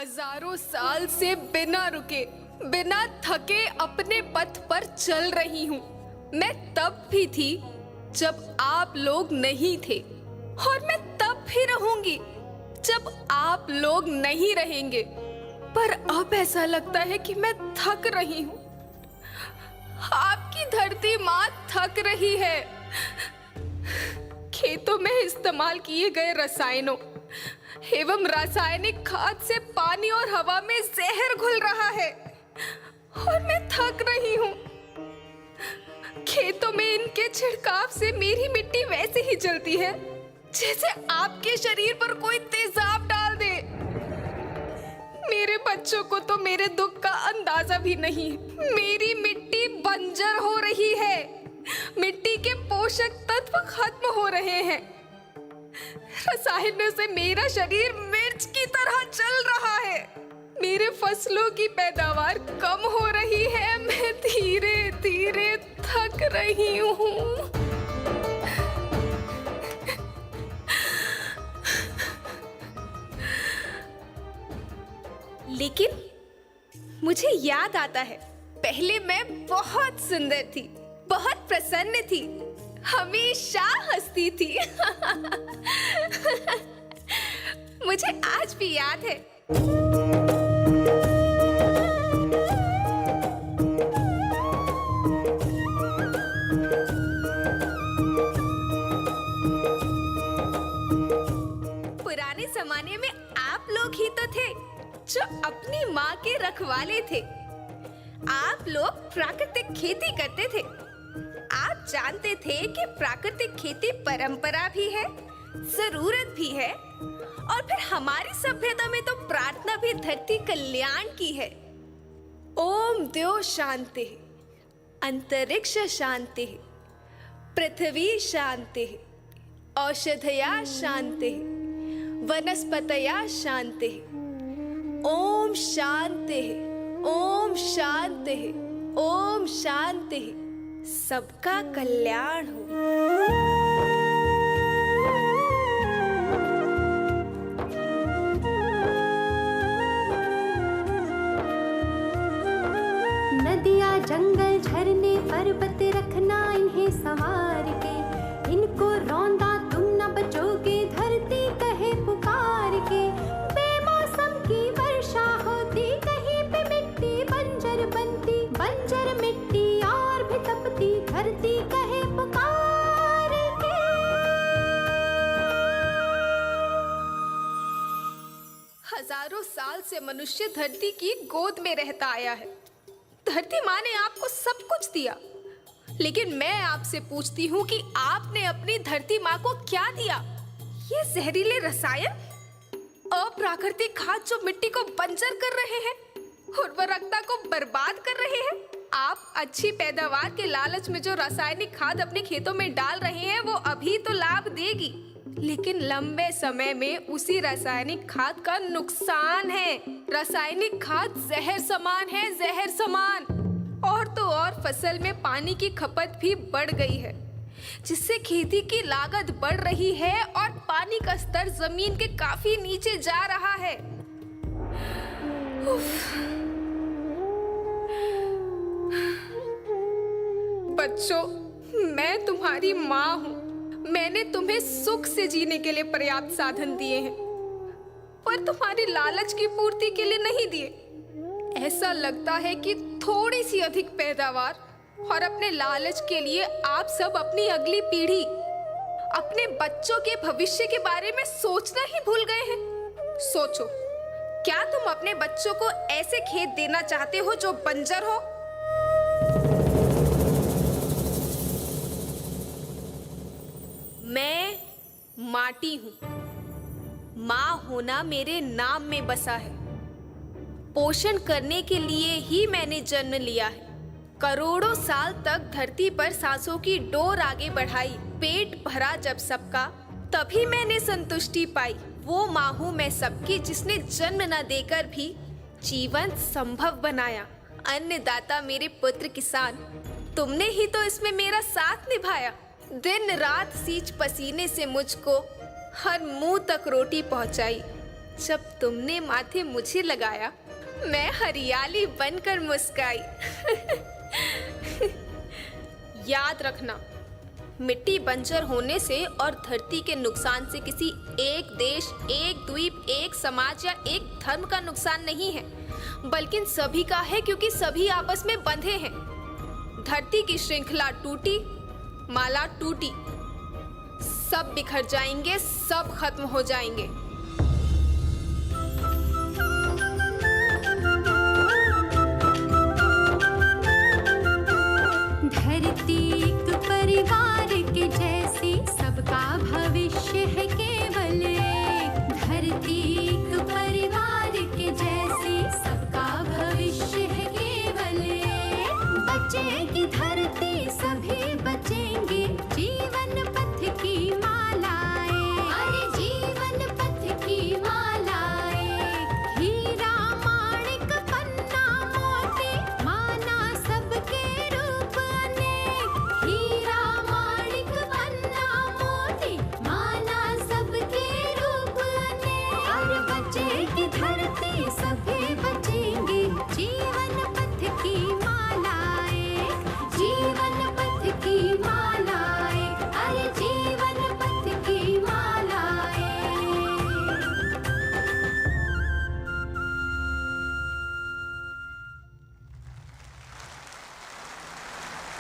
हजारों साल से बिना रुके बिना थके अपने पथ पर चल रही हूँ। मैं तब भी थी जब आप लोग नहीं थे और मैं तब भी रहूंगी जब आप लोग नहीं रहेंगे। पर अब ऐसा लगता है कि मैं थक रही हूँ। आपकी धरती माँ थक रही है। खेतों में इस्तेमाल किए गए रसायनों एवं रासायनिक खाद से पानी और हवा में जहर घुल रहा है और मैं थक रही हूँ। खेतों में इनके छिड़काव से मेरी मिट्टी वैसे ही जलती है जैसे आपके शरीर पर कोई तेजाब डाल दे। मेरे बच्चों को तो मेरे दुख का अंदाजा भी नहीं। मेरी मिट्टी बंजर हो रही है। मिट्टी के पोषक तत्व खत्म हो रहे हैं। रसायनों से मेरा शरीर मिर्च की तरह जल रहा है। मेरे फसलों की पैदावार कम हो रही है। मैं धीरे धीरे थक रही हूँ। लेकिन मुझे याद आता है, पहले मैं बहुत सुंदर थी, बहुत प्रसन्न थी, हमेशा हंसती थी। मुझे आज भी याद है। पुराने जमाने में आप लोग ही तो थे जो अपनी माँ के रखवाले थे। आप लोग प्राकृतिक खेती करते थे। आप जानते थे कि प्राकृतिक खेती परंपरा भी है, जरूरत भी है, और फिर हमारी सभ्यता में तो प्रार्थना भी धरती कल्याण की है। ओम द्यो शांति, अंतरिक्ष शांति, पृथ्वी शांति, औषधया शांति, वनस्पतया शांति। ओम शांति, ओम शांति, ओम शांति। सबका कल्याण हो। नदियाँ जंगल झरने पर्वत रखना इन्हें संवार के, इनको रौंदा तुम न बचोगे धरती कहे पुकार के। बेमौसम की वर्षा होती, कहीं पे मिट्टी बंजर बनती, बंजर मिट्टी और भी तपती, धरती कहे पुकार के। हजारों साल से मनुष्य धरती की गोद में रहता आया है। धरती माँ ने आपको सब कुछ दिया, लेकिन मैं आपसे पूछती हूँ कि आपने अपनी धरती माँ को क्या दिया? ये जहरीले रसायन, अप्राकृतिक खाद जो मिट्टी को बंजर कर रहे हैं, उर्वरकता को बर्बाद कर रहे हैं। आप अच्छी पैदावार के लालच में जो रासायनिक खाद अपने खेतों में डाल रहे हैं वो अभी तो लाभ देगी, लेकिन लंबे समय में उसी रासायनिक खाद का नुकसान है। रासायनिक खाद जहर समान है, जहर समान। और तो और फसल में पानी की खपत भी बढ़ गई है, जिससे खेती की लागत बढ़ रही है और पानी का स्तर जमीन के काफी नीचे जा रहा है। बच्चों, मैं तुम्हारी माँ हूँ। मैंने तुम्हें सुख से जीने के लिए पर्याप्त साधन दिए हैं, पर तुम्हारी लालच की पूर्ति के लिए नहीं दिए। ऐसा लगता है कि थोड़ी सी अधिक पैदावार और अपने लालच के लिए आप सब अपनी अगली पीढ़ी, अपने बच्चों के भविष्य के बारे में सोचना ही भूल गए हैं। सोचो, क्या तुम अपने बच्चों को ऐसे खेत देना चाहते हो जो बंजर हो? मैं माटी हूँ। माँ होना मेरे नाम में बसा है। पोषण करने के लिए ही मैंने जन्म लिया है। करोड़ों साल तक धरती पर सांसों की डोर आगे बढ़ाई। पेट भरा जब सबका, तभी मैंने संतुष्टि पाई। वो माँ हूँ मैं सबकी, जिसने जन्म न देकर भी जीवन संभव बनाया। अन्नदाता मेरे पुत्र किसान, तुमने ही तो इसमें मेरा साथ निभाया। दिन रात सींच पसीने से मुझको हर मुंह तक रोटी पहुंचाई। जब तुमने माथे मुझे लगाया, मैं हरियाली बनकर मुस्काई। याद रखना, मिट्टी बंजर होने से और धरती के नुकसान से किसी एक देश, एक द्वीप, एक समाज या एक धर्म का नुकसान नहीं है, बल्कि सभी का है, क्योंकि सभी आपस में बंधे हैं। धरती की श्रृंखला टूटी, माला टूटी, सब बिखर जाएंगे, सब खत्म हो जाएंगे।